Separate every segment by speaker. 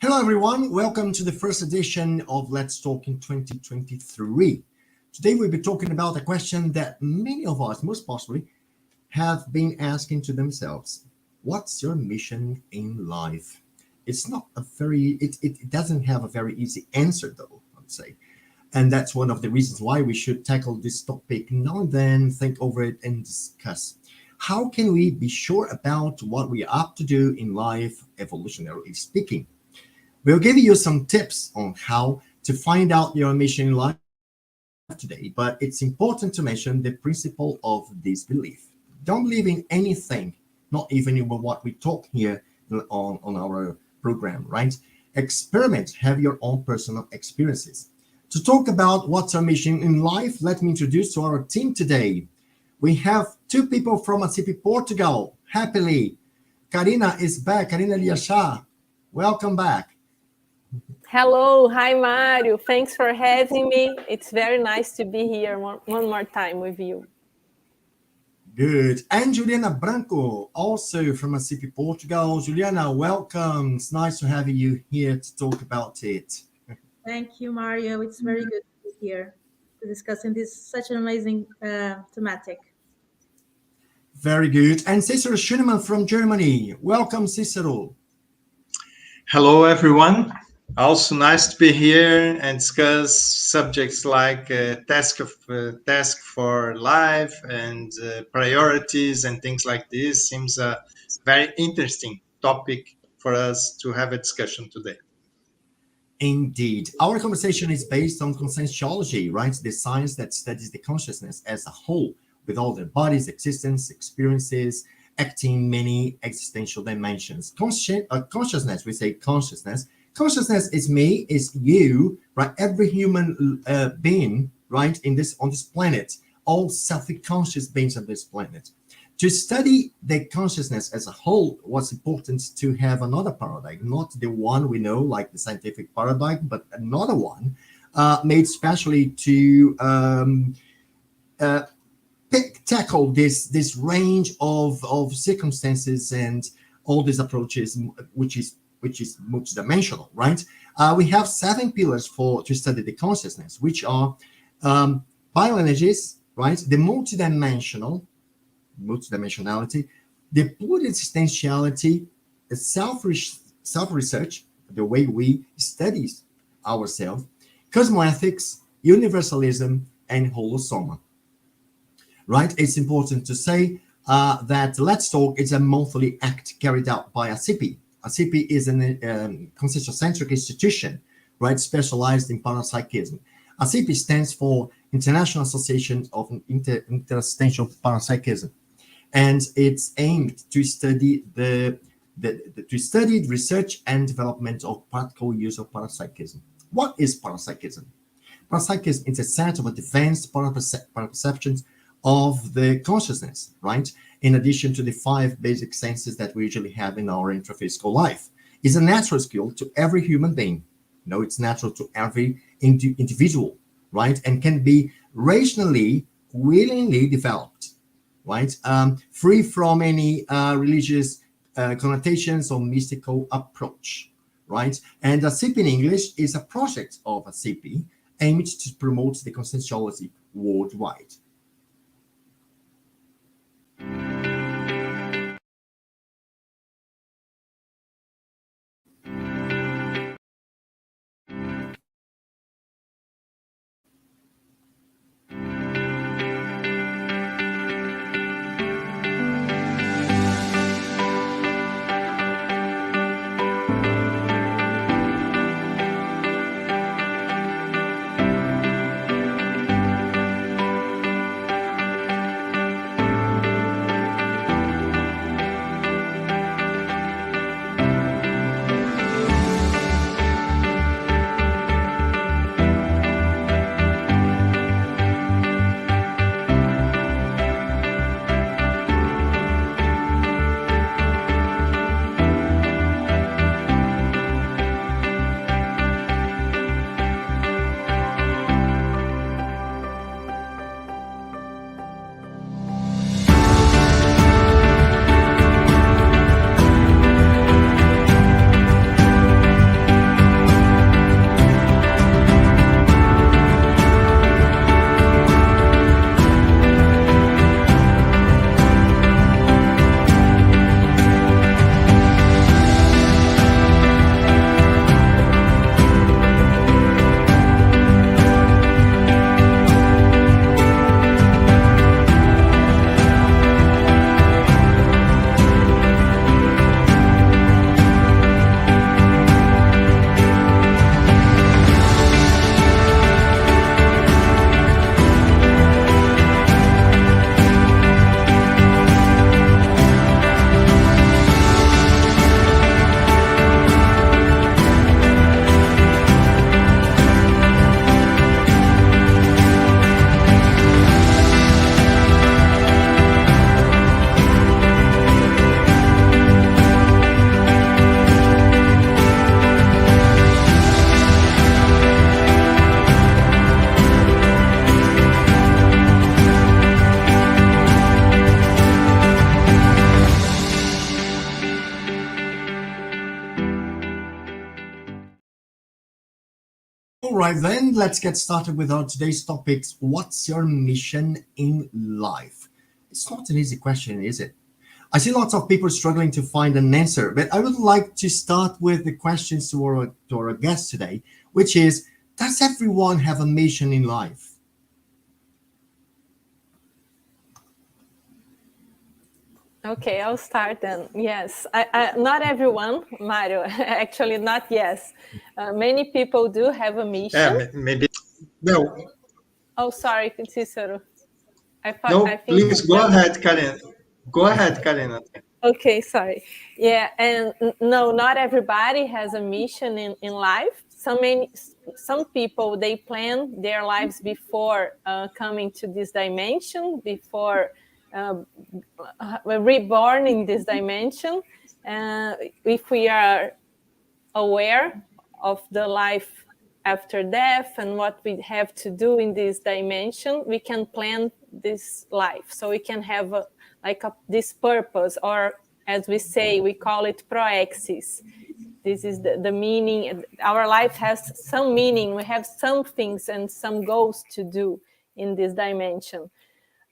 Speaker 1: Hello, everyone. Welcome to the first edition of Let's Talk in 2023. Today, we'll be talking about a question that many of us, most possibly, have been asking to themselves. What's your mission in life? It's not a very, it doesn't have a very easy answer, though, I'd say. And that's one of the reasons why we should tackle this topic now and then, think over it, and discuss. How can we be sure about what we are up to do in life, evolutionarily speaking? We'll give you some tips on how to find out your mission in life today, but it's important to mention the principle of disbelief. Don't believe in anything, not even in what we talk here on our program, right? Experiment, have your own personal experiences. To talk about what's our mission in life, let me introduce to our team today. We have two people from ASSIPI, Portugal. Happily, Karina is back. Karina Liachá, welcome back.
Speaker 2: Hello, hi Mario. Thanks for having me. It's very nice to be here one more time with you.
Speaker 1: Good. And Juliana Branco, also from ASSIPI, Portugal. Juliana, welcome. It's nice to have you here to talk about it.
Speaker 3: Thank you, Mario. It's very good to be here discussing this such an amazing thematic.
Speaker 1: Very good. And Cicero Schunemann from Germany. Welcome, Cicero.
Speaker 4: Hello, everyone. Also nice to be here and discuss subjects like task for life and priorities and things like this. Seems a very interesting topic for us to have a discussion today.
Speaker 1: Indeed. Our conversation is based on Conscientiology, right? The science that studies the consciousness as a whole, with all their bodies, existence, experiences, acting many existential dimensions. Consciousness, we say consciousness. Consciousness is me, is you, right? Every human being, right, on this planet, all self-conscious beings on this planet. To study the consciousness as a whole, what's important to have another paradigm, not the one we know, like the scientific paradigm, but another one made specially to tackle this range of circumstances and all these approaches, which is multidimensional, right? We have 7 pillars to study the consciousness, which are bioenergies, right? The multidimensionality, the pluriexistentiality, the self-research, the way we study ourselves, cosmoethics, universalism, and holosoma. Right? It's important to say that Let's Talk is a monthly act carried out by ASSIPI. ASSIPI is an consciocentric institution, right, specialized in parapsychism. ASSIPI stands for International Association of Existential Parapsychism, and it's aimed to study the research and development of practical use of parapsychism. What is parapsychism? Parapsychism is a set of advanced perceptions of the consciousness, right? In addition to the 5 basic senses that we usually have in our intraphysical life. It's a natural skill to every human being. It's natural to every individual, right? And can be rationally, willingly developed, right? Free from any religious connotations or mystical approach, right? And ASSIPI in English is a project of ASSIPI aimed to promote the conscientiology worldwide. right, then let's get started with our today's topics. What's your mission in life? It's not an easy question, is it? I see lots of people struggling to find an answer, but I would like to start with the questions to our guest today, which is, does everyone have a mission in life?
Speaker 2: Okay, I'll start then. Yes, not everyone, Mario. Actually, not yes. Many people do have a mission.
Speaker 4: Yeah, maybe. No,
Speaker 2: Oh, sorry, Cicero. I
Speaker 4: no,
Speaker 2: think.
Speaker 4: please go ahead, Karen. Go ahead, Karina.
Speaker 2: Okay, sorry. Yeah, and no, not everybody has a mission in life. Some people, they plan their lives before coming to this dimension, before reborn in this dimension. If we are aware of the life after death and what we have to do in this dimension, we can plan this life. So we can have this purpose, or as we say, we call it proexis. This is the meaning. Our life has some meaning. We have some things and some goals to do in this dimension.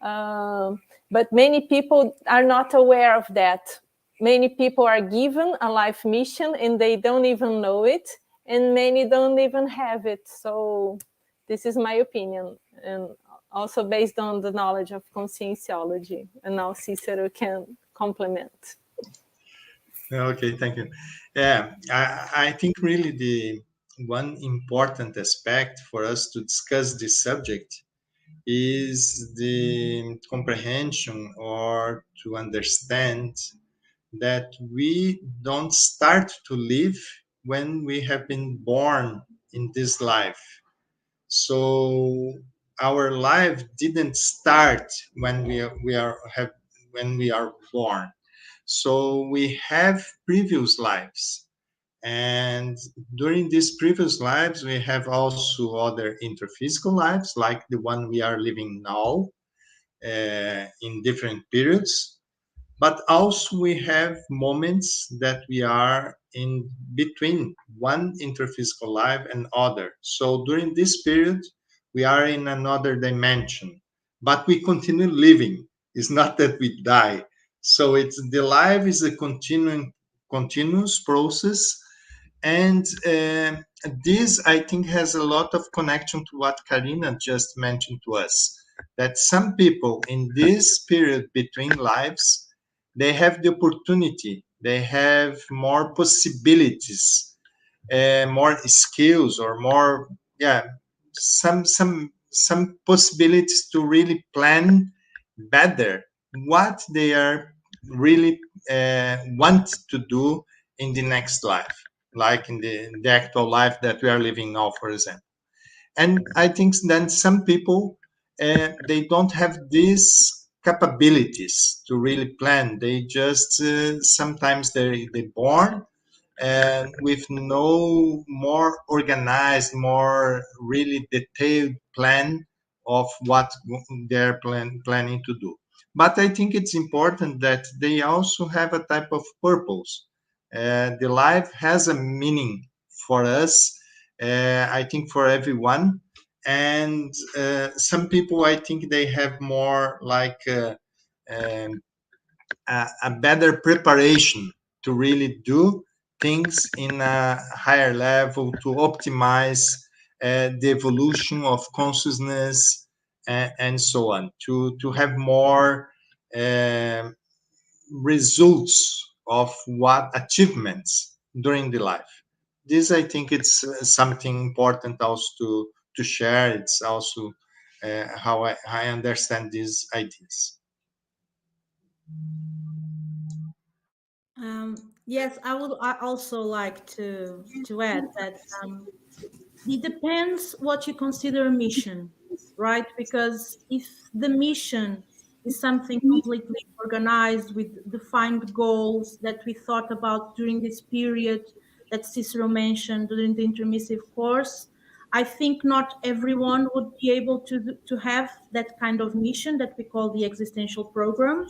Speaker 2: But many people are not aware of that. Many people are given a life mission and they don't even know it, and many don't even have it. So this is my opinion, and also based on the knowledge of Conscientiology. And now Cicero can complement.
Speaker 4: Okay, thank you. Yeah, I think really the one important aspect for us to discuss this subject is the comprehension or to understand that we don't start to live when we have been born in this life. So our life didn't start when when we are born. So we have previous lives, and during these previous lives we have also other interphysical lives like the one we are living now, in different periods, but also we have moments that we are in between one interphysical life and other. So during this period we are in another dimension, but we continue living. It's not that we die. So it's the life is a continuous process. And this, I think, has a lot of connection to what Karina just mentioned to us. That some people in this period between lives, they have the opportunity, they have more possibilities, more skills, or more, yeah, some possibilities to really plan better what they are really want to do in the next life, like in the actual life that we are living now, for example. And I think then some people, they don't have these capabilities to really plan. They just sometimes they born and with no more organized, more really detailed plan of what they're planning to do. But I think it's important that they also have a type of purpose. The life has a meaning for us, I think for everyone. And some people, I think they have more like um, a better preparation to really do things in a higher level to optimize the evolution of consciousness, and so on, to have more um results of what achievements during the life. This, I think, it's something important also to share. It's also how I understand these ideas.
Speaker 3: Yes, I also like to add that it depends what you consider a mission, right? Because if the mission is something completely organized with defined goals that we thought about during this period that Cicero mentioned during the intermissive course, I think not everyone would be able to have that kind of mission that we call the existential program,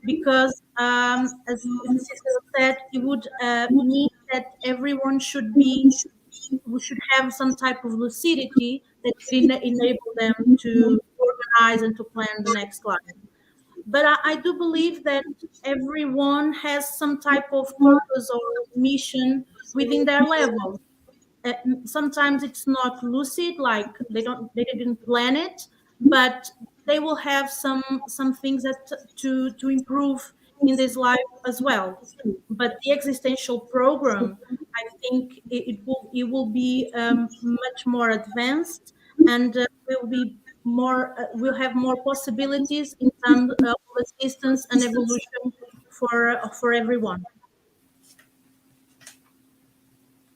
Speaker 3: because as Cicero said, it would mean that everyone should be we should have some type of lucidity that will enable them to organize and to plan the next life. But I do believe that everyone has some type of purpose or mission within their level. Sometimes it's not lucid, like they didn't plan it, but they will have some things that to improve in this life as well. But the existential program, I think it will be much more advanced, and will have more possibilities in terms of assistance and evolution for everyone.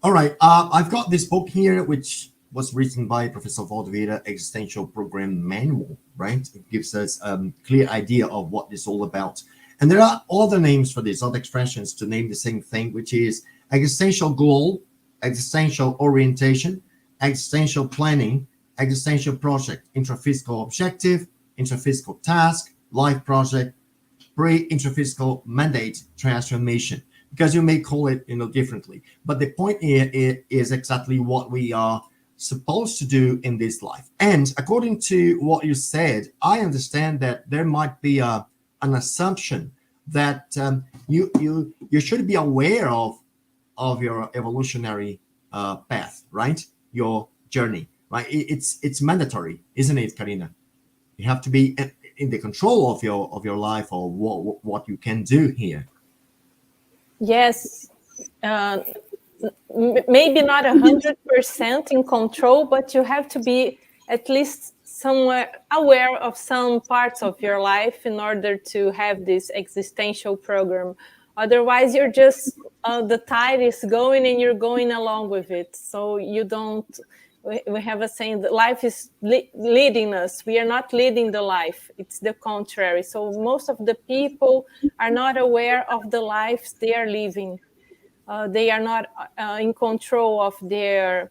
Speaker 1: All right. I've got this book here, which was written by Professor Valdevira, Existential Program Manual, right? It gives us a clear idea of what it's all about. And there are other names for this, other expressions to name the same thing, which is existential goal, existential orientation, existential planning, existential project, intraphysical objective, intraphysical task, life project, pre-intraphysical mandate, transformation, because you may call it differently, but the point here is exactly what we are supposed to do in this life. And according to what you said, I understand that there might be an assumption that you should be aware of your evolutionary path, right? Your journey, right? It's mandatory, isn't it, Karina? You have to be in the control of your life, or what you can do here.
Speaker 2: Yes, maybe not 100% in control, but you have to be at least somewhere aware of some parts of your life in order to have this existential program. Otherwise, you're just the tide is going and you're going along with it. So you don't. We have a saying that life is leading us. We are not leading the life. It's the contrary. So most of the people are not aware of the lives they are living. They are not in control of the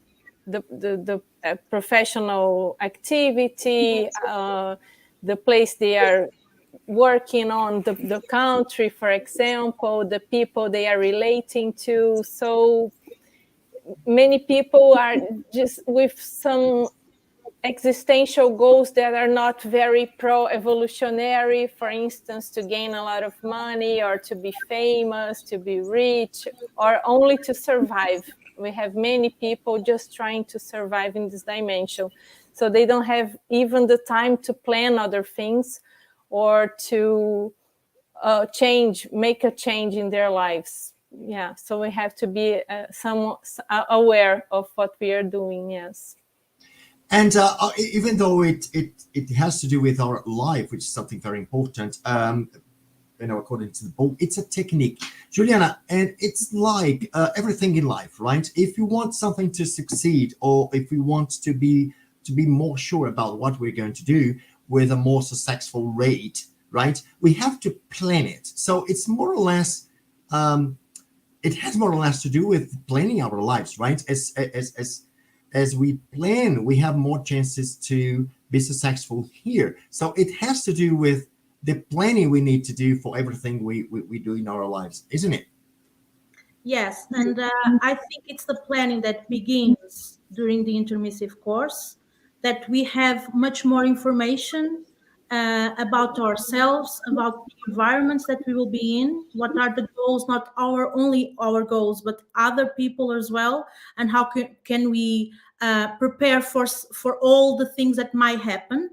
Speaker 2: professional activity, the place they are working on, the country, for example, the people they are relating to. So many people are just with some existential goals that are not very pro-evolutionary, for instance, to gain a lot of money or to be famous, to be rich, or only to survive. We have many people just trying to survive in this dimension. So they don't have even the time to plan other things or to make a change in their lives. Yeah, so we have to be somewhat aware of what we are doing. Yes.
Speaker 1: And even though it has to do with our life, which is something very important, according to the book, it's a technique, Juliana, and it's like everything in life, right? If you want something to succeed, or if we want to be more sure about what we're going to do with a more successful rate, right? We have to plan it. So it's more or less. It has more or less to do with planning our lives, right? As we plan, we have more chances to be successful here. So it has to do with the planning we need to do for everything we do in our lives, isn't it?
Speaker 3: Yes, and I think it's the planning that begins during the intermissive course, that we have much more information about ourselves, about the environments that we will be in, what are the goals, not only our goals, but other people as well, and how can we prepare for all the things that might happen.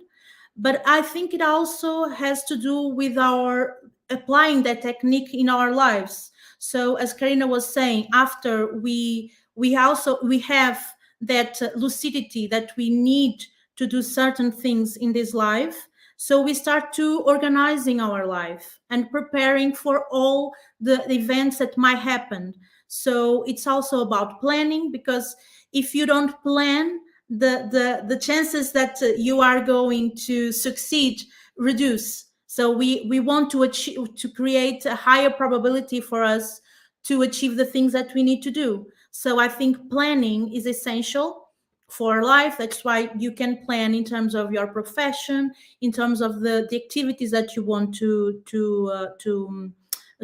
Speaker 3: But I think it also has to do with our applying that technique in our lives. So as Karina was saying, after we have that lucidity that we need to do certain things in this life, so we start to organizing our life and preparing for all the events that might happen. So it's also about planning, because if you don't plan, the chances that you are going to succeed reduce. So we want to achieve, to create a higher probability for us to achieve the things that we need to do. So I think planning is essential for life. That's why you can plan in terms of your profession, in terms of the activities that you want to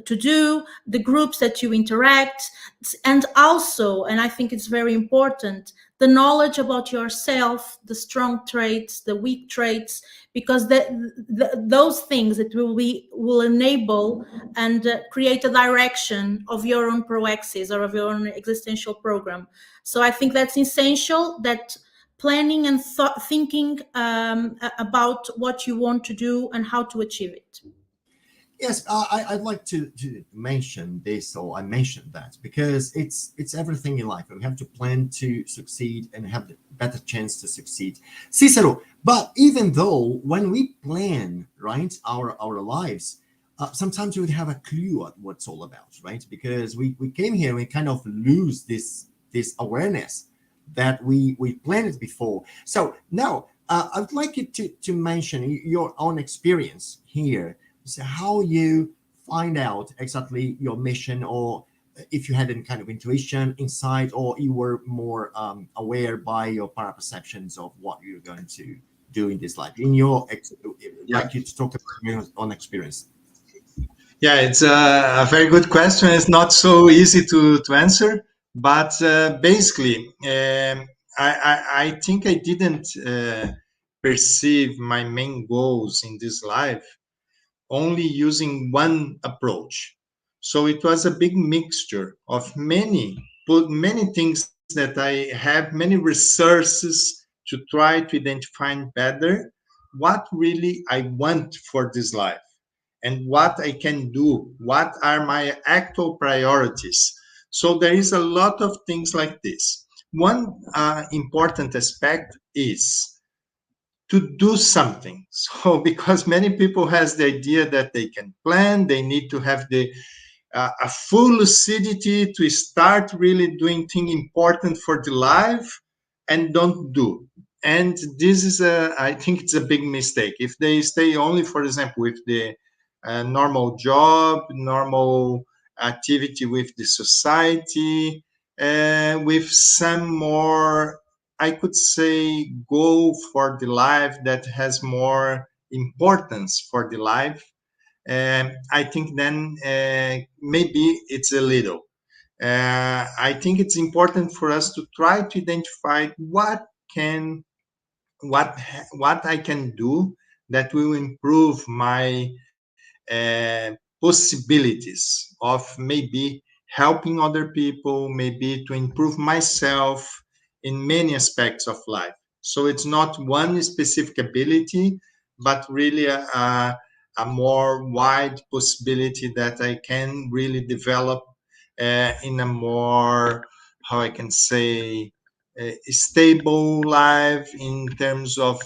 Speaker 3: to do, the groups that you interact, and also, and I think it's very important, the knowledge about yourself, the strong traits, the weak traits, because those things that will enable and create a direction of your own proaxis or of your own existential program. So I think that's essential, that planning and thinking about what you want to do and how to achieve it.
Speaker 1: Yes, I'd like to mention this, or I mentioned that, because it's everything in life. We have to plan to succeed and have the better chance to succeed. Cicero, but even though when we plan, right, our lives, sometimes we would have a clue at what it's all about, right? Because we came here, we kind of lose this awareness that we planned it before. So now I would like you to mention your own experience here. So how you find out exactly your mission, or if you had any kind of intuition, insight, or you were more aware by your paraperceptions of what you're going to do in this life. In your, like you talked about your own experience.
Speaker 4: Yeah, it's a very good question. It's not so easy to answer, but basically, I think I didn't perceive my main goals in this life only using one approach. So it was a big mixture of many things that I have, many resources to try to identify better what really I want for this life and what I can do, what are my actual priorities. So there is a lot of things like this. One important aspect is to do something. So because many people has the idea that they can plan, they need to have the a full lucidity to start really doing things important for the life and don't do. And this is I think it's a big mistake. If they stay only, for example, with the normal job, normal activity with the society, with some more, I could say, goal for the life that has more importance for the life, I think then maybe it's a little. I think it's important for us to try to identify can what what I can do that will improve my possibilities of maybe helping other people, maybe to improve myself in many aspects of life. So it's not one specific ability, but really a more wide possibility that I can really develop in a more, how I can say, stable life in terms of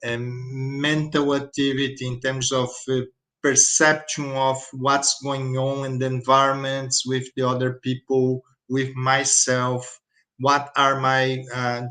Speaker 4: mental activity, in terms of perception of what's going on in the environments with the other people, with myself. What are my,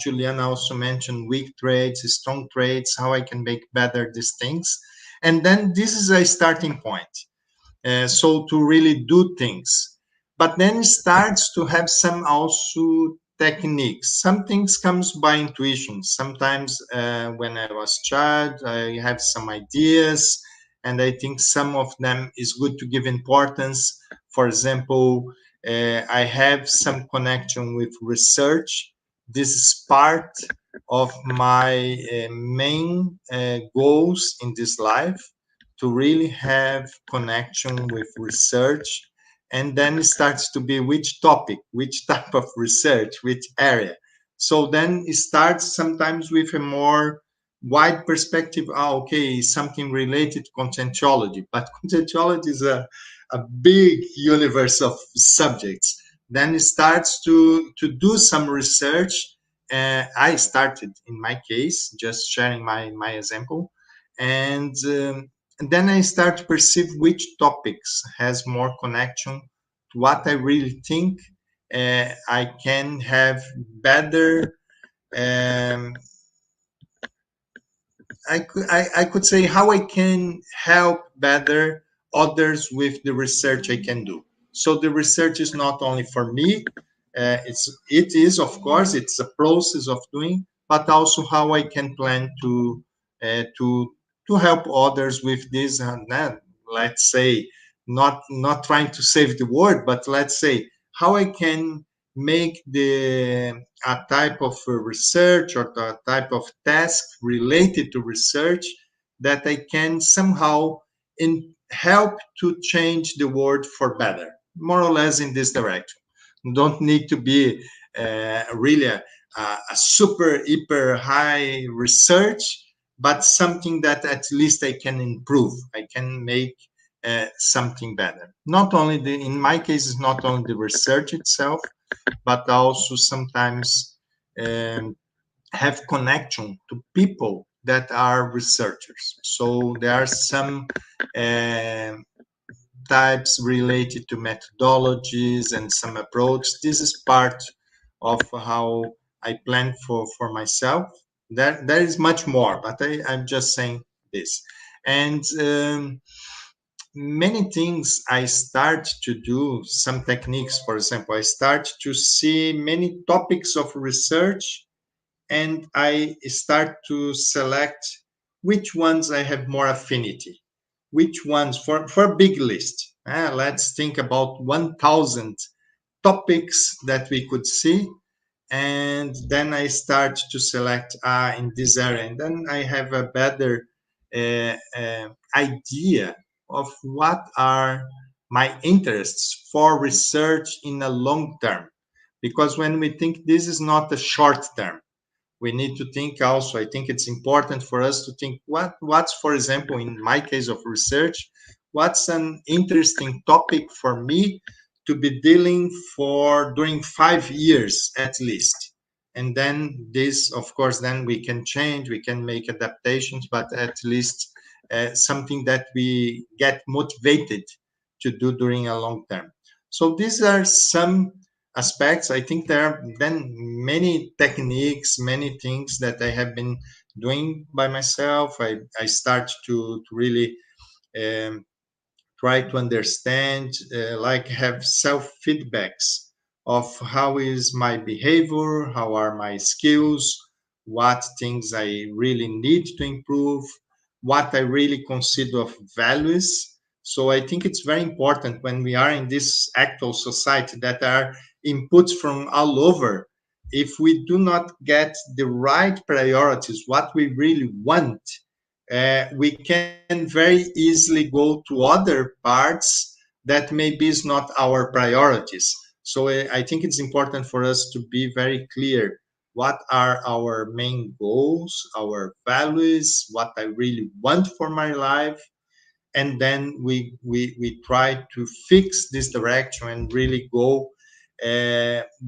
Speaker 4: Juliana also mentioned, weak traits, strong traits, how I can make better these things. And then this is a starting point. So to really do things. But then it starts to have some also techniques. Some things comes by intuition. Sometimes when I was child, I have some ideas, and I think some of them is good to give importance. For example, I have some connection with research. This is part of my main goals in this life, to really have connection with research. And then it starts to be which topic, which type of research, which area. So then it starts sometimes with a more wide perspective. Okay, something related to conscientiology, but conscientiology is a big universe of subjects. Then it starts to do some research. I started, in my case, just sharing my example, and then I start to perceive which topics has more connection to what I really think I can have better. Um, I could say how I can help better others with the research I can do. So the research is not only for me. It is, of course, it's a process of doing, but also how I can plan to help others with this. Let's say not trying to save the world, but let's say how I can make a type of research or a type of task related to research that I can somehow help to change the world for better, more or less in this direction. Don't need to be really a super hyper high research, but something that at least I can improve. I can make something better. Not only in my case, it's not only the research itself, but also sometimes have connection to people that are researchers. So there are some types related to methodologies and some approach. This is part of how I plan for myself. There is much more, but I'm just saying this. And many things I start to do, some techniques, for example, I start to see many topics of research and I start to select which ones I have more affinity, which ones for a big list. Let's think about 1,000 topics that we could see, and then I start to select in this area, and then I have a better idea of what are my interests for research in a long term. Because when we think this is not a short term, we need to think also, I think it's important for us to think what's, for example, in my case of research, what's an interesting topic for me to be dealing for during 5 years at least. And then this, of course, then we can change, we can make adaptations, but at least something that we get motivated to do during a long term. So these are some aspects. I think there are then many techniques, many things that I have been doing by myself. I start to really try to understand, like have self feedbacks of how is my behavior, how are my skills, what things I really need to improve, what I really consider of values. So I think it's very important when we are in this actual society that are inputs from all over. If we do not get the right priorities, what we really want, we can very easily go to other parts that maybe is not our priorities. So I think it's important for us to be very clear what are our main goals, our values, what I really want for my life, and then we try to fix this direction and really go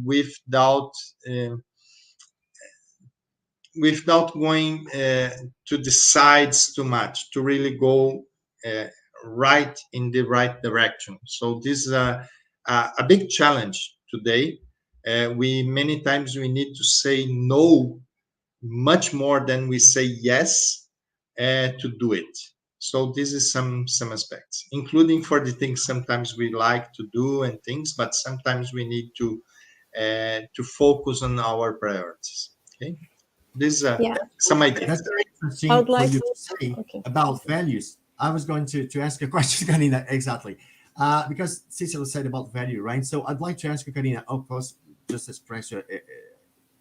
Speaker 4: without going to the sides too much, to really go right in the right direction. So this is a big challenge today. We many times we need to say no much more than we say yes to do it. So this is some aspects, including for the things sometimes we like to do and things, but sometimes we need to focus on our priorities. Okay. These are some ideas.
Speaker 1: That's very interesting
Speaker 2: I would
Speaker 1: for
Speaker 2: like
Speaker 1: you to say about values. I was going to ask a question, Karina, exactly. Because Cicero said about value, right? So I'd like to ask you, Karina, of course, just express your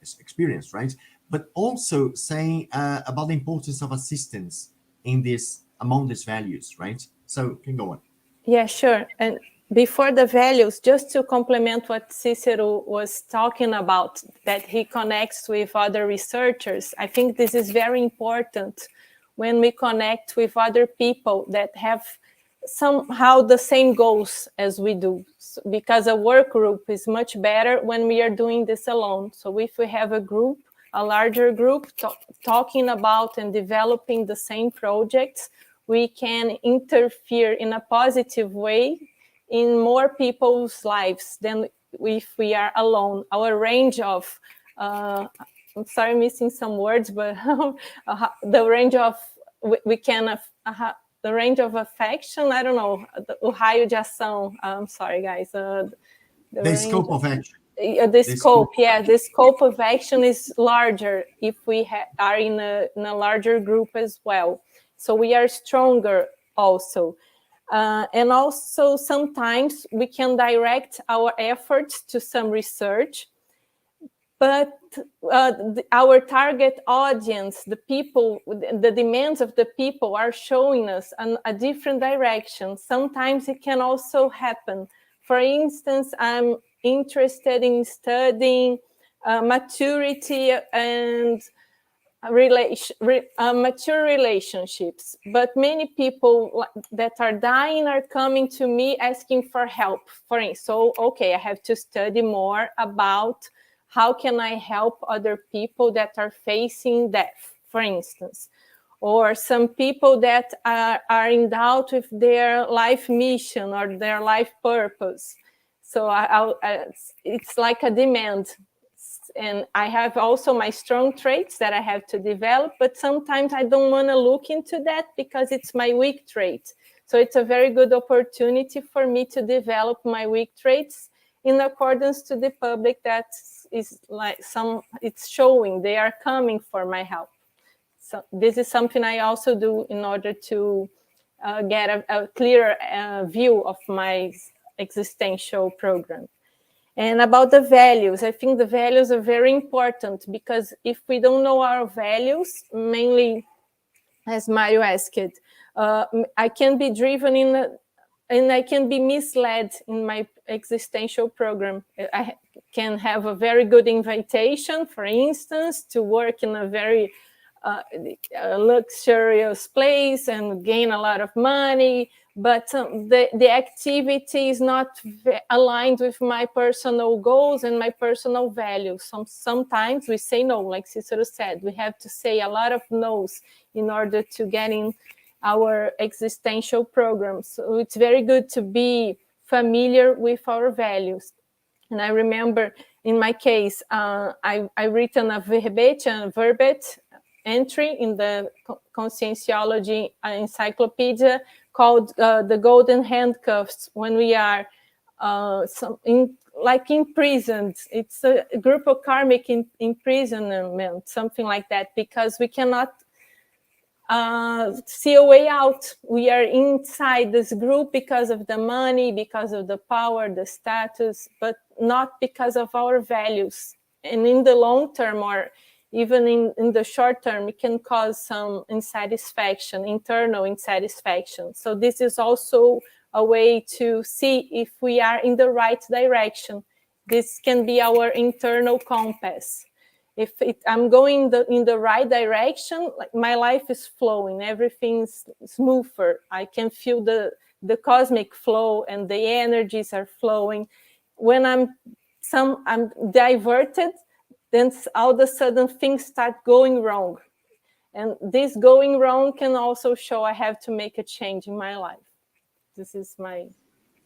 Speaker 1: experience, right? But also saying about the importance of assistance in this, among these values, right? So can go on.
Speaker 2: Yeah, sure. And before the values, just to complement what Cicero was talking about, that he connects with other researchers, I think this is very important when we connect with other people that have somehow the same goals as we do, because a work group is much better when we are doing this alone. So if we have a group, a larger group talking about and developing the same projects, we can interfere in a positive way in more people's lives than if we are alone. Our range of, I'm sorry, missing some words, but the range of, we can, the range of affection, I don't know, o raio de ação, I'm sorry, guys.
Speaker 1: The scope of action.
Speaker 2: The scope of action is larger if we are in a larger group as well. So we are stronger also. And also sometimes we can direct our efforts to some research, but our target audience, the people, the demands of the people are showing us a different direction. Sometimes it can also happen. For instance, I'm interested in studying maturity and mature relationships, but many people that are dying are coming to me asking for help. So, okay, I have to study more about how can I help other people that are facing death, for instance, or some people that are in doubt with their life mission or their life purpose. So it's like a demand. And I have also my strong traits that I have to develop, but sometimes I don't want to look into that because it's my weak trait. So it's a very good opportunity for me to develop my weak traits in accordance to the public that is like it's showing they are coming for my help. So this is something I also do in order to get a clearer view of my existential program. And about the values, I think the values are very important, because if we don't know our values, mainly as Mario asked, I can be driven and I can be misled in my existential program. I can have a very good invitation, for instance, to work in a very luxurious place and gain a lot of money, but the activity is not aligned with my personal goals and my personal values. Sometimes we say no, like Cicero said, we have to say a lot of no's in order to get in our existential programs. So it's very good to be familiar with our values. And I remember in my case, I written a verbate entry in the Conscientiology encyclopedia called The Golden Handcuffs, when we are imprisoned. It's a group of karmic imprisonment, something like that, because we cannot see a way out. We are inside this group because of the money, because of the power, the status, but not because of our values. And in the long term, or even in the short term, it can cause some insatisfaction, internal insatisfaction. So this is also a way to see if we are in the right direction. This can be our internal compass. If I'm going in the right direction, like my life is flowing, everything's smoother. I can feel the cosmic flow and the energies are flowing. When I'm diverted, then all of a sudden things start going wrong. And this going wrong can also show I have to make a change in my life. This is my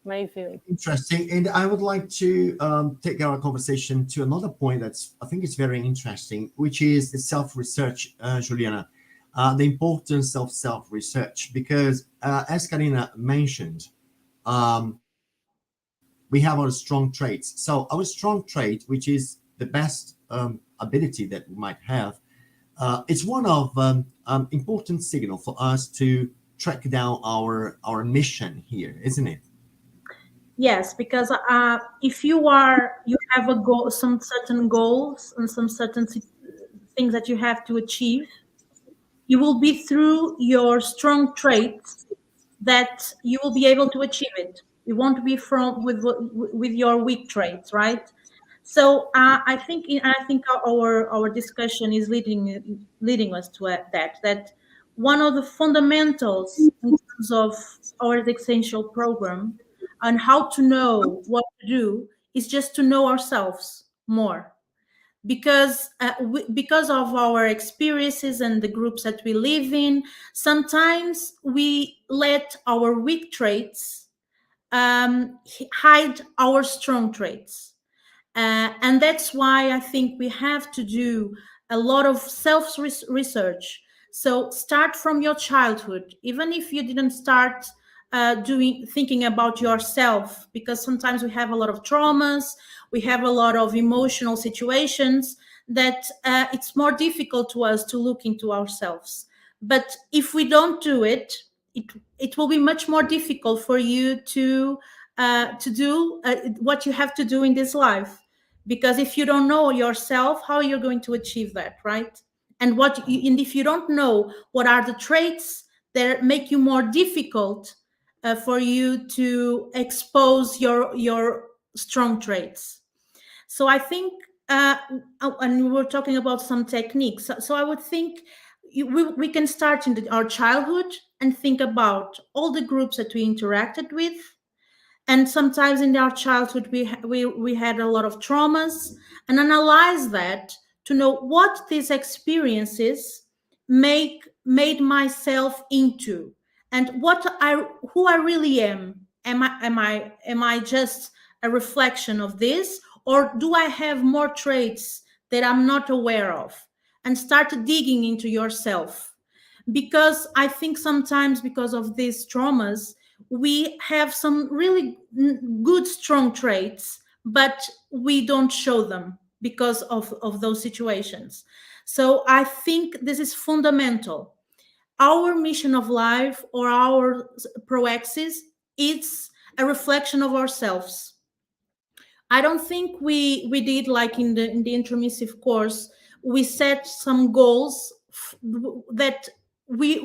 Speaker 2: view.
Speaker 1: Interesting. And I would like to take our conversation to another point I think is very interesting, which is the self-research, Juliana, the importance of self-research, because as Karina mentioned, we have our strong traits. So our strong trait, which is the best ability that we might have, it's one of important signal for us to track down our mission here, isn't it?
Speaker 3: Yes, because if you have a goal, some certain goals and some certain things that you have to achieve, you will be through your strong traits that you will be able to achieve it. You won't be with your weak traits, right? So I think our discussion is leading us to that one of the fundamentals in terms of our existential program and how to know what to do is just to know ourselves more, because because of our experiences and the groups that we live in, sometimes we let our weak traits hide our strong traits. And that's why I think we have to do a lot of research. So start from your childhood, even if you didn't start thinking about yourself, because sometimes we have a lot of traumas, we have a lot of emotional situations that it's more difficult to us to look into ourselves. But if we don't do it, it will be much more difficult for you to do what you have to do in this life, because if you don't know yourself, how you're going to achieve that, right? And and if you don't know what are the traits that make you more difficult for you to expose your strong traits. So I think, and we were talking about some techniques. So I would think we can start in our childhood and think about all the groups that we interacted with, and sometimes in our childhood we had a lot of traumas, and analyze that to know what these experiences made myself into, and who I really am. Am I just a reflection of this, or do I have more traits that I'm not aware of? And start digging into yourself, because I think sometimes because of these traumas, we have some really good, strong traits, but we don't show them because of those situations. So I think this is fundamental. Our mission of life, or our proexis, it's a reflection of ourselves. I don't think we did like in the intermissive course. We set some goals that we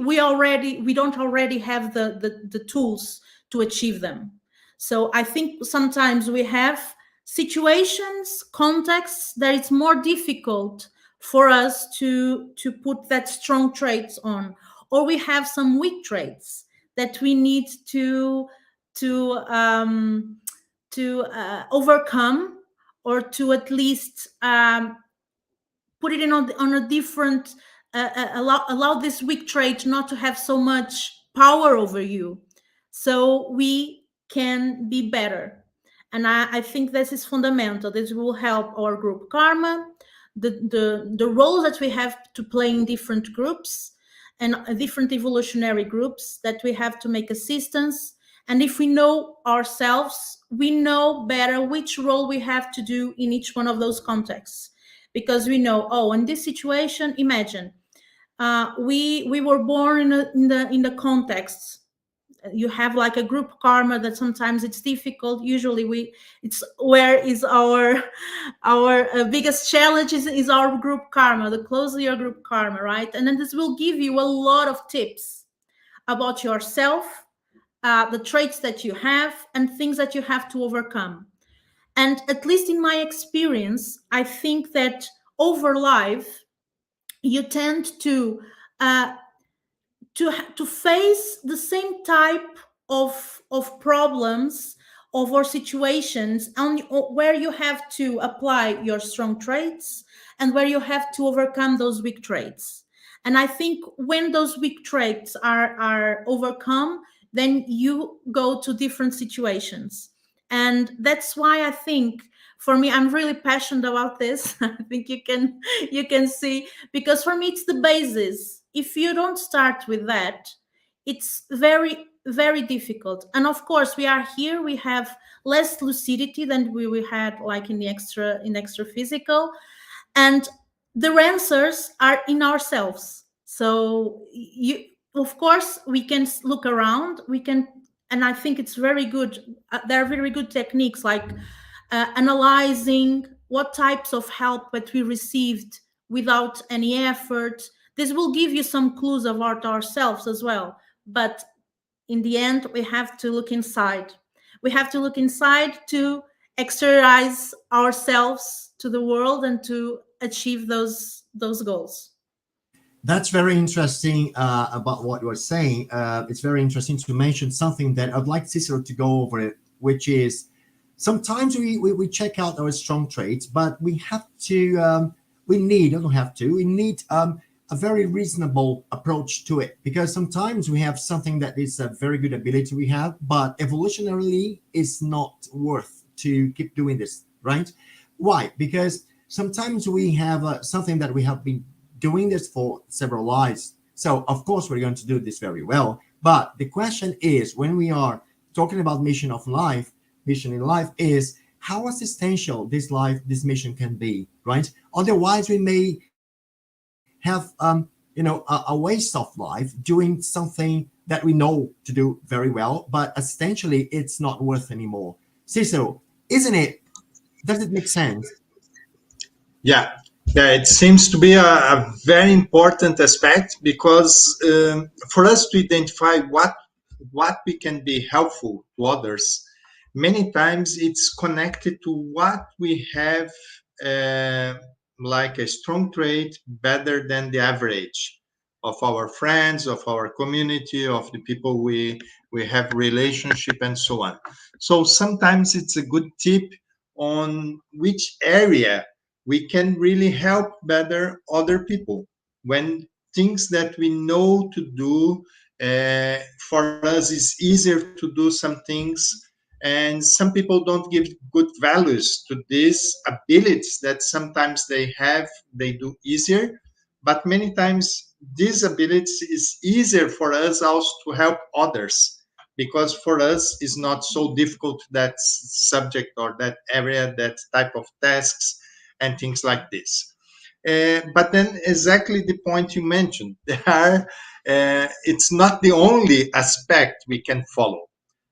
Speaker 3: don't already have the tools to achieve them. So I think sometimes we have situations, contexts that it's more difficult for us to put that strong traits on, or we have some weak traits that we need to um, overcome, or to at least put it in on a different allow this weak trait not to have so much power over you, so we can be better. And I think this is fundamental. This will help our group karma, the role that we have to play in different groups and different evolutionary groups that we have to make assistance. And if we know ourselves, we know better which role we have to do in each one of those contexts, because we know, oh, in this situation, imagine we were born in the context. You have like a group karma that sometimes it's difficult. Usually it's where is our biggest challenge is our group karma, the closer your group karma, right? And then this will give you a lot of tips about yourself, the traits that you have, and things that you have to overcome. And at least in my experience, I think that over life, you tend uh, to face the same type of problems or situations, and where you have to apply your strong traits and where you have to overcome those weak traits. And I think when those weak traits are overcome, then you go to different situations. And that's why I think, for me, I'm really passionate about this. I think you can see, because for me it's the basis. If you don't start with that, it's very, very difficult. And of course, we are here, we have less lucidity than we had like in extra physical, and the answers are in ourselves. So you, of course, we can look around, we can, and I think it's very good. There are very good techniques like analyzing what types of help that we received without any effort. This will give you some clues about ourselves as well. But in the end, we have to look inside. We have to look inside to exteriorize ourselves to the world and to achieve those goals.
Speaker 1: That's very interesting about what you're saying. It's very interesting to mention something that I'd like Cicero to go over it, which is sometimes we check out our strong traits, but we have to, we need a very reasonable approach to it, because sometimes we have something that is a very good ability we have, but evolutionarily it's not worth to keep doing this, right? Why? Because sometimes we have something that we have been doing this for several lives. So of course we're going to do this very well. But the question is, when we are talking about mission in life is how existential this mission can be, right? Otherwise we may have a waste of life doing something that we know to do very well, but essentially it's not worth anymore. Cicero, isn't it? Does it make sense?
Speaker 4: Yeah, yeah, it seems to be a very important aspect because for us to identify what we can be helpful to others, many times it's connected to what we have uh, like a strong trait better than the average of our friends, of our community, of the people we have relationship and so on. So sometimes it's a good tip on which area we can really help better other people when things that we know to do for us is easier to do some things, and some people don't give good values to these abilities that sometimes they have, they do easier, but many times these abilities is easier for us also to help others because for us it's not so difficult that subject or that area, that type of tasks and things like this. But then exactly the point you mentioned, there are, it's not the only aspect we can follow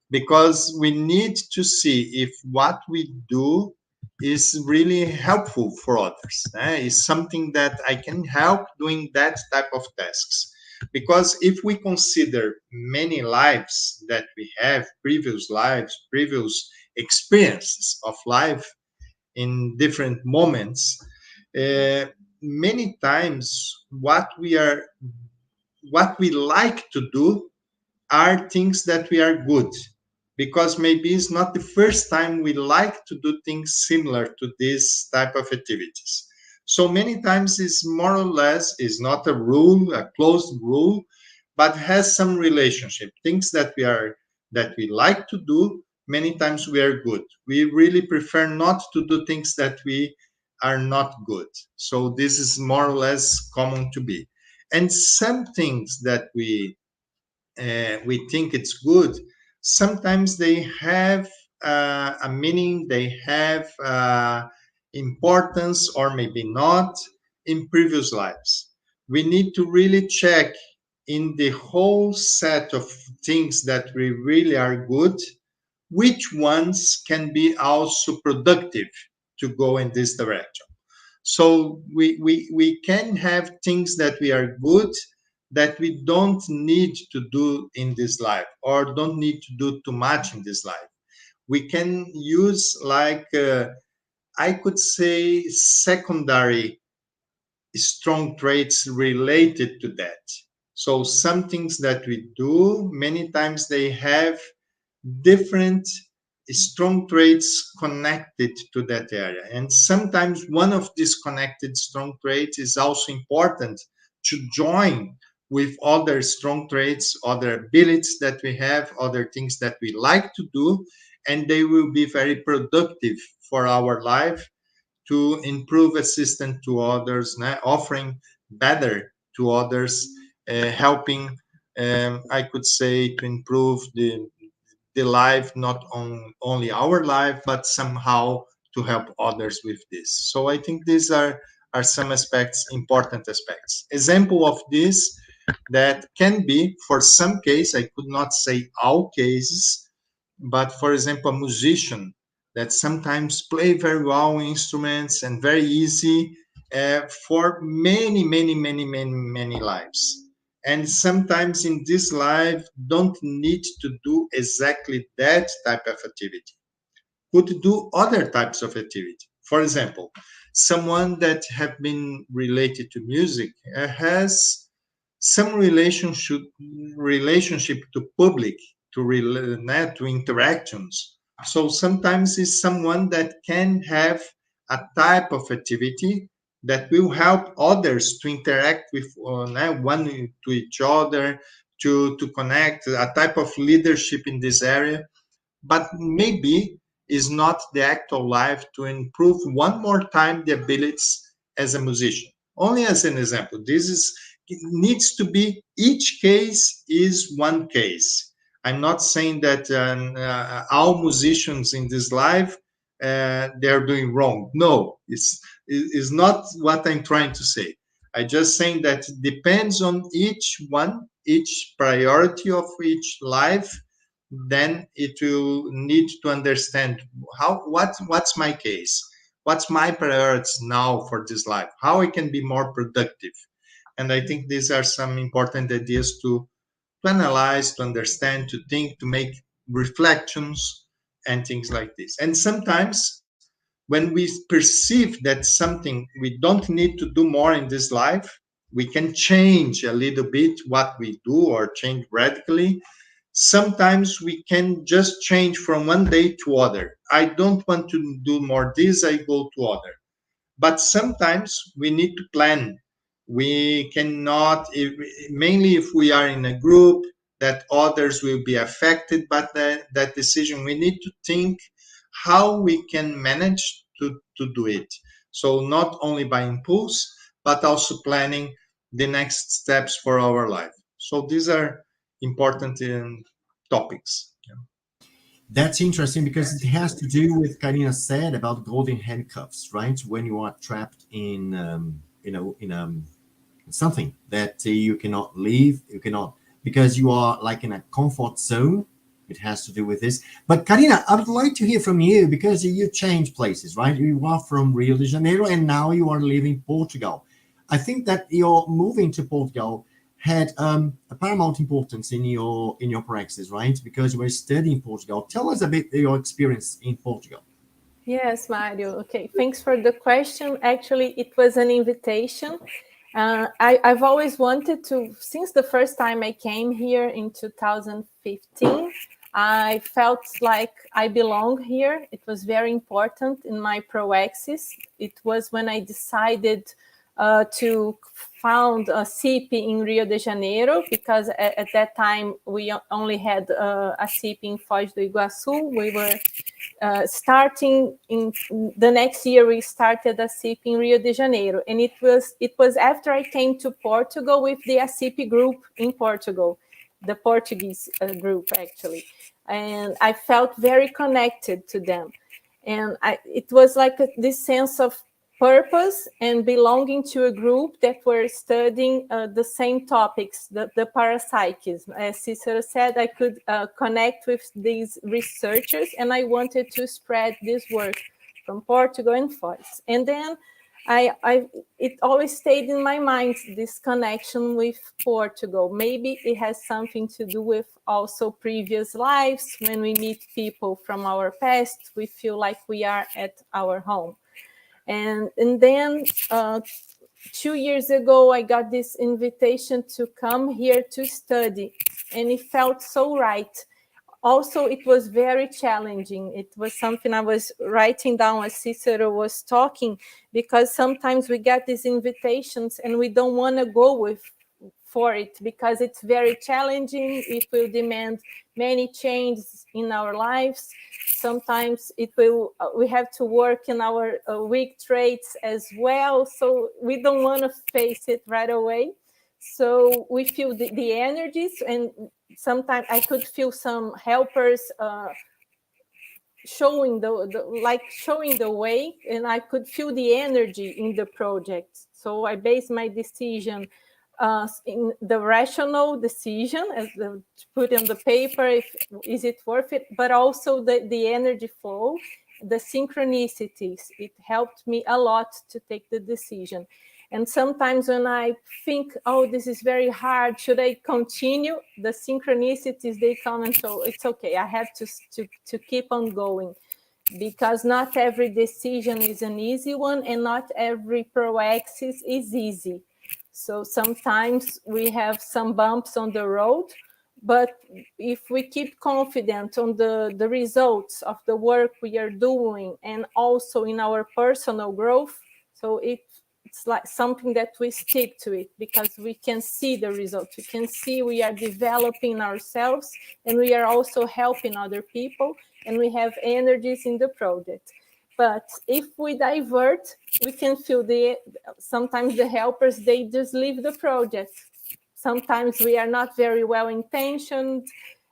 Speaker 4: because we need to see if what we do is really helpful for others. Is something that I can help doing that type of tasks. Because if we consider many lives that we have, previous lives, previous experiences of life in different moments, uh, many times what we like to do are things that we are good, because maybe it's not the first time we like to do things similar to this type of activities. So many times it's more or less is not a rule, a closed rule, but has some relationship. Things that we like to do, many times we are good. We really prefer not to do things that we are not good. So this is more or less common to be. And some things that we think it's good, sometimes they have a meaning, they have importance, or maybe not in previous lives. We need to really check in the whole set of things that we really are good, which ones can be also productive to go in this direction. So we can have things that we are good that we don't need to do in this life or don't need to do too much in this life. We can use like I could say secondary strong traits related to that. So some things that we do, many times they have different strong traits connected to that area. And sometimes one of these connected strong traits is also important to join with other strong traits, other abilities that we have, other things that we like to do, and they will be very productive for our life to improve assistance to others, offering better to others, helping, I could say, to improve the life, not only our life, but somehow to help others with this. So I think these are some aspects, important aspects. Example of this that can be, for some case, I could not say all cases, but for example, a musician that sometimes play very well instruments and very easy for many lives. And sometimes in this life, don't need to do exactly that type of activity. Could do other types of activity. For example, someone that have been related to music has some relationship to public, to interactions. So sometimes it's someone that can have a type of activity that will help others to interact with one to each other, to connect, a type of leadership in this area, but maybe is not the actual life to improve one more time the abilities as a musician. Only as an example, this is it needs to be, each case is one case. I'm not saying that all musicians in this life they're doing wrong. No, it's not what I'm trying to say. I just saying that it depends on each one each priority of each life, then it will need to understand what's my case, what's my priorities now for this life, how I can be more productive. And I think these are some important ideas to analyze, to understand, to think, to make reflections and things like this. And sometimes when we perceive that something we don't need to do more in this life, we can change a little bit what we do or change radically. Sometimes we can just change from one day to other. I don't want to do more this, I go to other. But sometimes we need to plan. We cannot, mainly if we are in a group that others will be affected by that decision, we need to think how we can manage to do it. So not only by impulse, but also planning the next steps for our life. So these are important topics.
Speaker 1: That's interesting because it has to do with Karina said about golden handcuffs, right? When you are trapped in, in something that you cannot leave, you cannot, because you are like in a comfort zone. It has to do with this. But Karina, I would like to hear from you because you change places, right? You are from Rio de Janeiro and now you are living Portugal. I think that your moving to Portugal had a paramount importance in your praxis, right? Because you were studying Portugal. Tell us a bit your experience in Portugal.
Speaker 2: Yes, Mario. Okay, thanks for the question. Actually, it was an invitation. I've always wanted to, since the first time I came here in 2015, I felt like I belong here. It was very important in my proaxis. It was when I decided to found ASSIPI in Rio de Janeiro, because at that time we only had ASSIPI in Foz do Iguaçu. We were starting in the next year, we started ASSIPI in Rio de Janeiro, and it was after I came to Portugal with the ASSIPI group in Portugal, the Portuguese group actually, and I felt very connected to them, and it was like this sense of purpose and belonging to a group that were studying the same topics, the parapsychism. As Cicero said, I could connect with these researchers, and I wanted to spread this work from Portugal and Foz. And then it always stayed in my mind, this connection with Portugal. Maybe it has something to do with also previous lives. When we meet people from our past, we feel like we are at our home. And then 2 years ago, I got this invitation to come here to study, and it felt so right. Also, it was very challenging. It was something I was writing down as Cicero was talking, because sometimes we get these invitations and we don't want to go for it because it's very challenging. It will demand many changes in our lives. Sometimes we have to work in our weak traits as well. So we don't want to face it right away. So we feel the energies, and sometimes I could feel some helpers showing the way, and I could feel the energy in the project. So I based my decision in the rational decision, to put on the paper, is it worth it, but also the energy flow, the synchronicities. It helped me a lot to take the decision. And sometimes when I think, oh, this is very hard, should I continue? The synchronicities, they come, and so it's okay. I have to keep on going, because not every decision is an easy one, and not every proaxis is easy. So sometimes we have some bumps on the road, but if we keep confident on the results of the work we are doing, and also in our personal growth, so it's like something that we stick to it, because we can see the results. We can see we are developing ourselves, and we are also helping other people, and we have energies in the project. But if we divert, we can feel sometimes the helpers, they just leave the project. Sometimes we are not very well intentioned,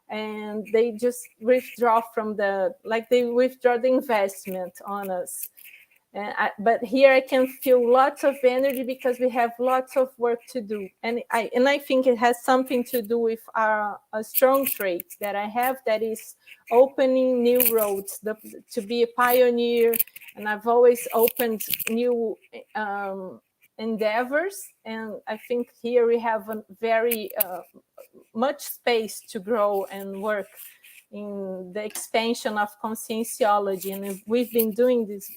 Speaker 2: and they just withdraw they withdraw the investment on us. But here I can feel lots of energy because we have lots of work to do. And I think it has something to do with a strong trait that I have, that is opening new roads, to be a pioneer. And I've always opened new endeavors. And I think here we have a very much space to grow and work in the expansion of conscientiology. And we've been doing this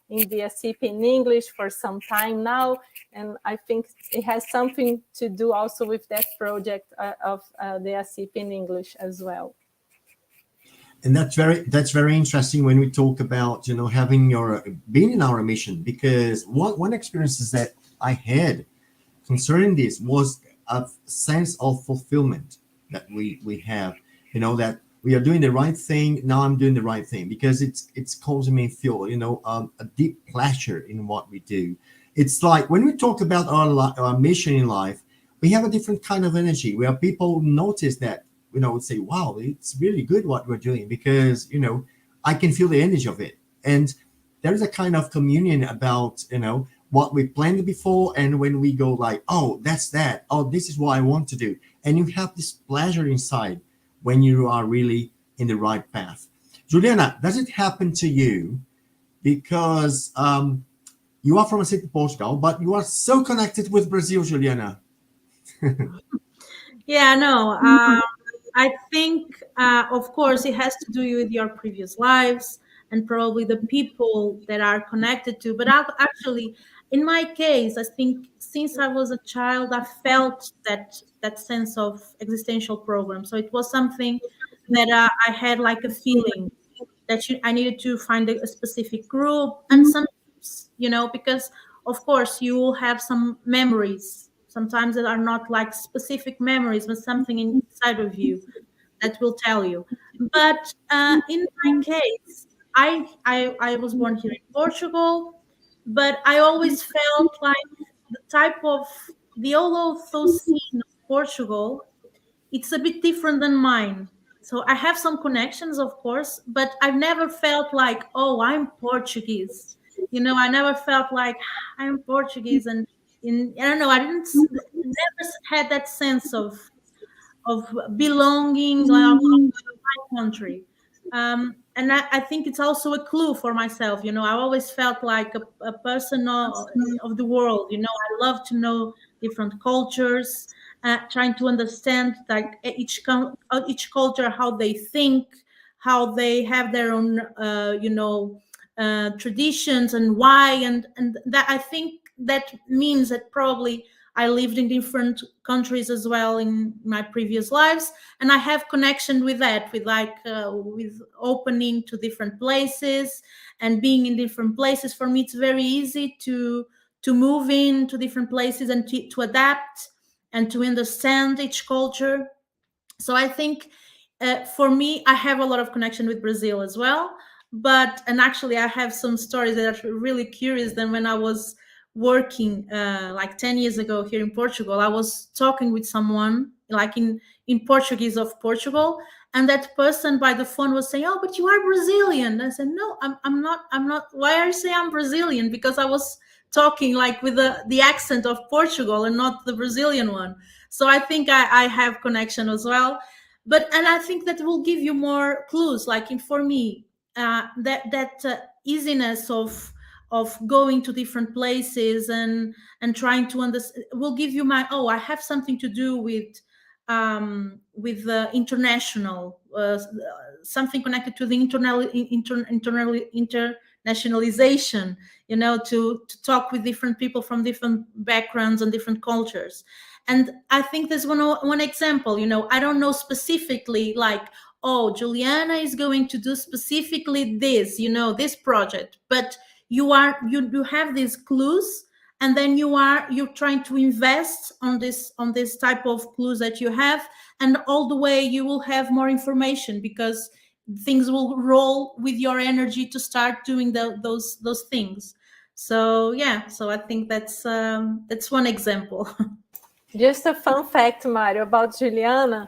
Speaker 2: in the ASSIPI in English for some time now, and I think it has something to do also with that project of the ASSIPI in English as well.
Speaker 1: And that's very interesting when we talk about, you know, having being in our mission, because one experience that I had concerning this was a sense of fulfillment that we have, you know, that we are doing the right thing. Now I'm doing the right thing because it's causing me feel, you know, a deep pleasure in what we do. It's like when we talk about our mission in life, we have a different kind of energy where people notice that, you know, would say, wow, it's really good what we're doing, because, you know, I can feel the energy of it. And there's a kind of communion about, you know, what we planned before, and when we go like, oh, that's that, oh, this is what I want to do. And you have this pleasure inside when you are really in the right path. Juliana, does it happen to you? Because you are from a city, Portugal, but you are so connected with Brazil, Juliana.
Speaker 3: Yeah, no, I think, of course, it has to do with your previous lives and probably the people that are connected to. But actually, in my case, I think since I was a child, I felt that sense of existential program. So it was something that I had like a feeling that I needed to find a specific group. And sometimes, you know, because of course you will have some memories sometimes that are not like specific memories, but something inside of you that will tell you. But in my case, I was born here in Portugal, but I always felt like the type of the Olotho scene of Portugal, it's a bit different than mine. So I have some connections, of course, but I've never felt like, oh, I'm Portuguese. You know, I never felt like I'm Portuguese, and I don't know, I didn't never had that sense of belonging, like my country. And I think it's also a clue for myself. You know, I always felt like a person of the world. You know, I love to know different cultures, trying to understand like each culture, how they think, how they have their own, traditions, and why. And that, I think that means that probably I lived in different countries as well in my previous lives, and I have connection with that, with with opening to different places and being in different places. For me, it's very easy to move into different places and to adapt and to understand each culture. So I think for me, I have a lot of connection with Brazil as well. And actually, I have some stories that are really curious. Then when I was working like 10 years ago here in Portugal, I was talking with someone like in Portuguese of Portugal, and that person by the phone was saying, "Oh, but you are Brazilian." I said, "No, I'm not. I'm not. Why are you saying I'm Brazilian?" Because I was talking like with the accent of Portugal and not the Brazilian one. So I think I have connection as well. And I think that will give you more clues. Like for me, that easiness of going to different places and trying to understand will give you I have something to do with the international, something connected to the internationalization, you know, to talk with different people from different backgrounds and different cultures. And I think there's one example, you know, I don't know specifically like, oh, Juliana is going to do specifically this, you know, this project, but you have these clues, and then you're trying to invest on this type of clues that you have, and all the way you will have more information because things will roll with your energy to start doing those things. So yeah, so I think that's one example.
Speaker 2: Just a fun fact, Mario, about Juliana.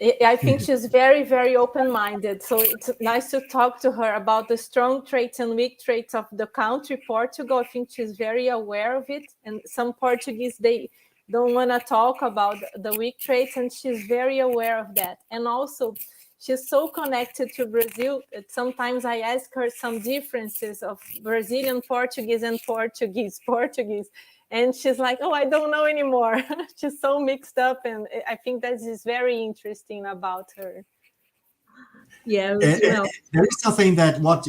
Speaker 2: I think she's very, very open-minded. So it's nice to talk to her about the strong traits and weak traits of the country, Portugal. I think she's very aware of it. And some Portuguese, they don't want to talk about the weak traits, and she's very aware of that. And also, she's so connected to Brazil that sometimes I ask her some differences of Brazilian Portuguese and Portuguese. And she's like, oh, I don't know anymore. She's so mixed up. And I think that is very interesting about her.
Speaker 3: Yeah, well,
Speaker 1: there is something that what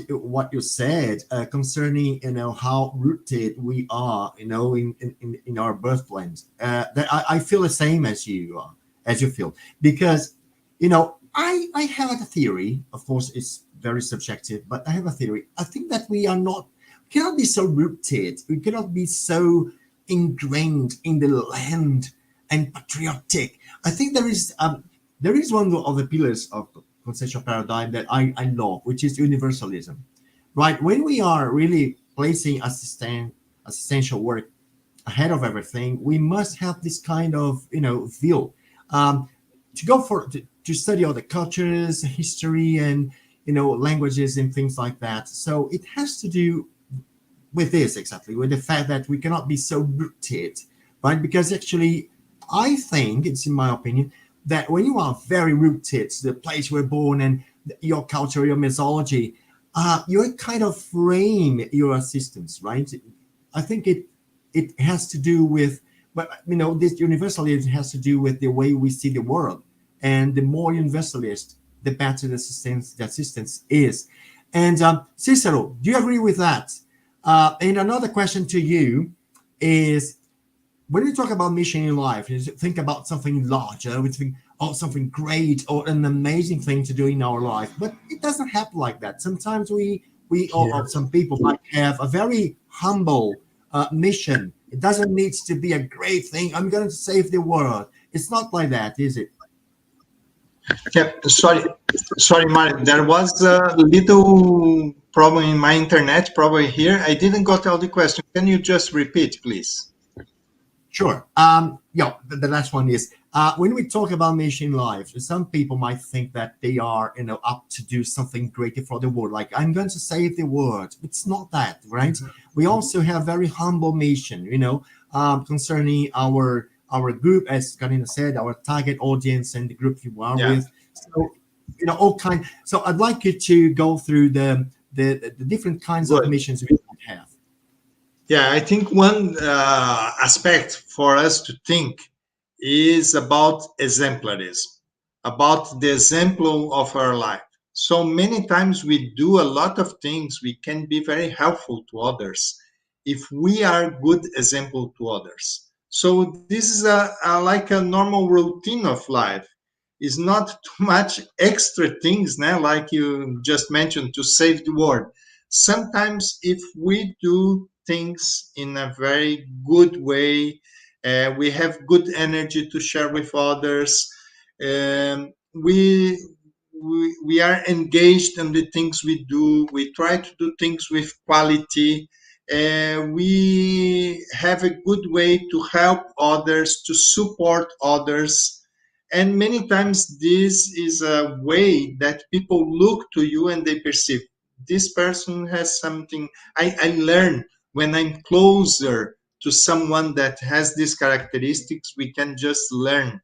Speaker 1: you said concerning how rooted we are in our birthland. That I feel the same as you feel, because I have a theory. Of course, it's very subjective, but I have a theory. I think that we cannot be so rooted. We cannot be so ingrained in the land and patriotic. I think there is one of the pillars of conceptual paradigm that I love, which is universalism. Right? When we are really placing assistential work ahead of everything, we must have this kind of view to go to study all the cultures, history, and languages and things like that. So it has to do with this, exactly, with the fact that we cannot be so rooted, right? Because actually, I think it's in my opinion that when you are very rooted to the place you were born and your culture, your mythology, you kind of frame your assistance, right? I think it has to do with, but this universalism has to do with the way we see the world, and the more universalist, the better the assistance is. And Cicero, do you agree with that? And another question to you is, when we talk about mission in life, you think about something larger, we think, oh, something great or an amazing thing to do in our life, but it doesn't happen like that. Sometimes or some people might have a very humble mission. It doesn't need to be a great thing. I'm going to save the world. It's not like that, is it?
Speaker 4: Yeah, sorry, Mark. There was a little problem in my internet, probably here. I didn't got all the question. Can you just repeat, please?
Speaker 1: Sure. The last one is when we talk about mission in life, some people might think that they are, up to do something great for the world. Like, I'm going to save the world. It's not that, right? Mm-hmm. We also have very humble mission, concerning our group, as Karina said, our target audience and the group you are with. So, all kind. So I'd like you to go through the different kinds of missions we have.
Speaker 4: Yeah, I think one aspect for us to think is about exemplarism, about the example of our life. So many times we do a lot of things, we can be very helpful to others if we are good example to others. So this is like a normal routine of life. It's not too much extra things now, like you just mentioned, to save the world. Sometimes if we do things in a very good way, we have good energy to share with others, we are engaged in the things we do, we try to do things with quality, we have a good way to help others, to support others. And many times this is a way that people look to you and they perceive this person has something. I learn when I'm closer to someone that has these characteristics, we can just learn.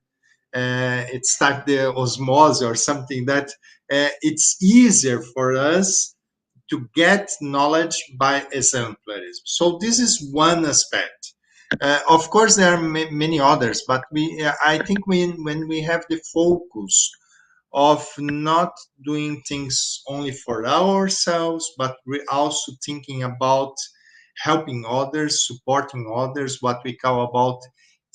Speaker 4: It start the osmosis or something that it's easier for us to get knowledge by exemplarism. So this is one aspect. Of course, there are many others, but I think when we have the focus of not doing things only for ourselves, but we're also thinking about helping others, supporting others, what we call about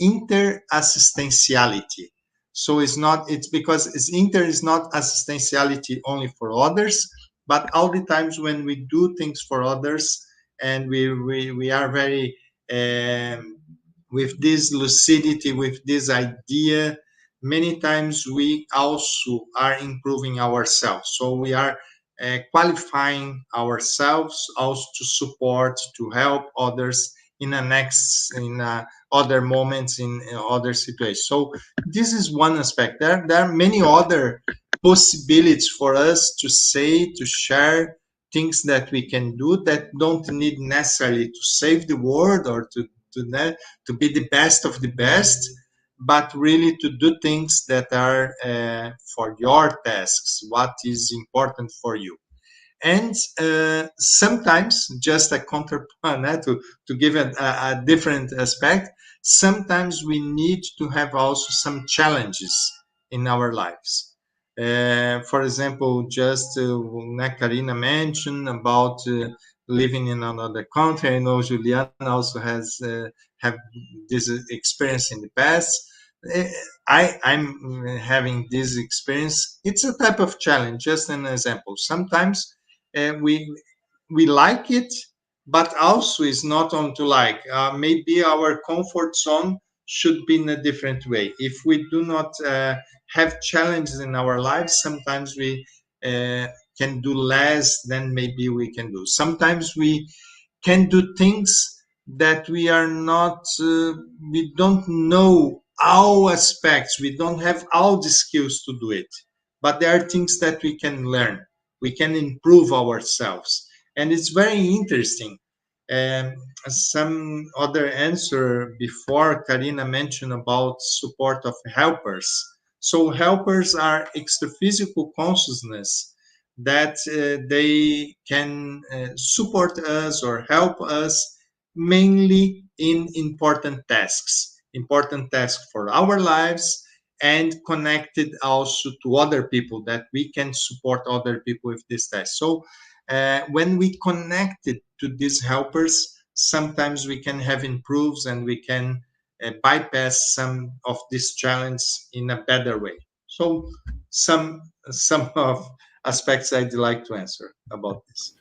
Speaker 4: interassistentiality. So it's because inter is not assistentiality only for others, but all the times when we do things for others and we are very with this lucidity, with this idea, many times we also are improving ourselves. So we are qualifying ourselves also to support, to help others in other moments, in other situations. So this is one aspect. There are many other possibilities for us to say, to share things that we can do that don't need necessarily to save the world or to be the best of the best, but really to do things that are for your tasks, what is important for you. And sometimes, just a counterpoint, to give a different aspect, sometimes we need to have also some challenges in our lives. For example, just Karina mentioned about living in another country. I know Juliana also has have this experience in the past. Uh, I'm having this experience. It's a type of challenge. Just an example. Sometimes we like it, but also it's not on to like. Maybe our comfort zone should be in a different way. If we do not have challenges in our lives, sometimes we can do less than maybe we can do. Sometimes we can do things that we are not, we don't know all aspects, we don't have all the skills to do it, but there are things that we can learn, we can improve ourselves, and it's very interesting. um, some other answer before, Karina mentioned about support of helpers. So helpers are extra-physical consciousness that they can support us or help us mainly in important tasks for our lives, and connected also to other people, that we can support other people with this task. So when we connected to these helpers, sometimes we can have improves, and we can bypass some of these challenges in a better way. So some of aspects I'd like to answer about this.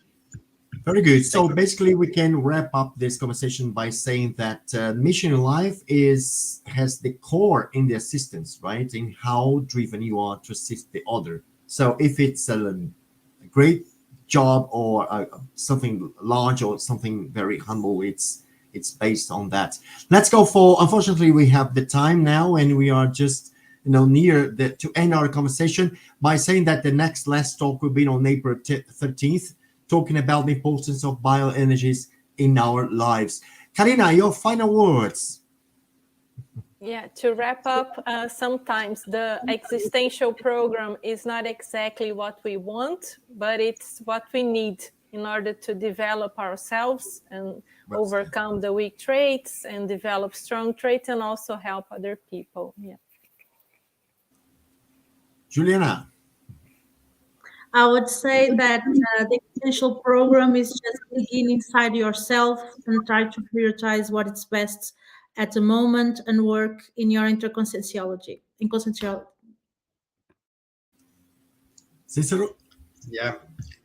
Speaker 1: Very good. So
Speaker 4: Thank you.
Speaker 1: basically, we can wrap up this conversation by saying that mission in life has the core in the assistance, right? In how driven you are to assist the other. So if it's a great job or something large or something very humble, it's based on that. Let's go for. Unfortunately, we have the time now, and we are just near to end our conversation by saying that the next Let's Talk will be on April 13th, talking about the importance of bioenergies in our lives. Karina, your final words.
Speaker 2: Yeah, to wrap up, sometimes the existential program is not exactly what we want, but it's what we need in order to develop ourselves and overcome the weak traits and develop strong traits, and also help other people. Yeah.
Speaker 1: Juliana.
Speaker 3: I would say that the Existential program is just begin inside yourself and try to prioritize what is best at the moment and work in your interconscientiology. In conscientiology.
Speaker 1: Cicero?
Speaker 4: Yeah,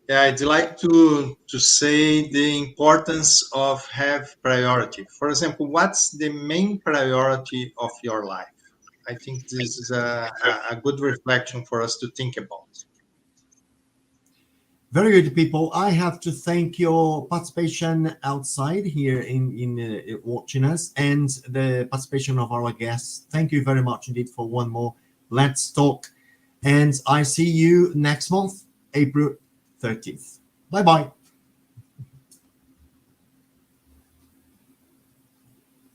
Speaker 4: I'd like to say the importance of have priority. For example, what's the main priority of your life? I think this is a good reflection for us to think about.
Speaker 1: Very good, people. I have to thank your participation outside here in watching us, and the participation of our guests. Thank you very much indeed for one more Let's Talk. And I see you next month, April 13th. Bye-bye.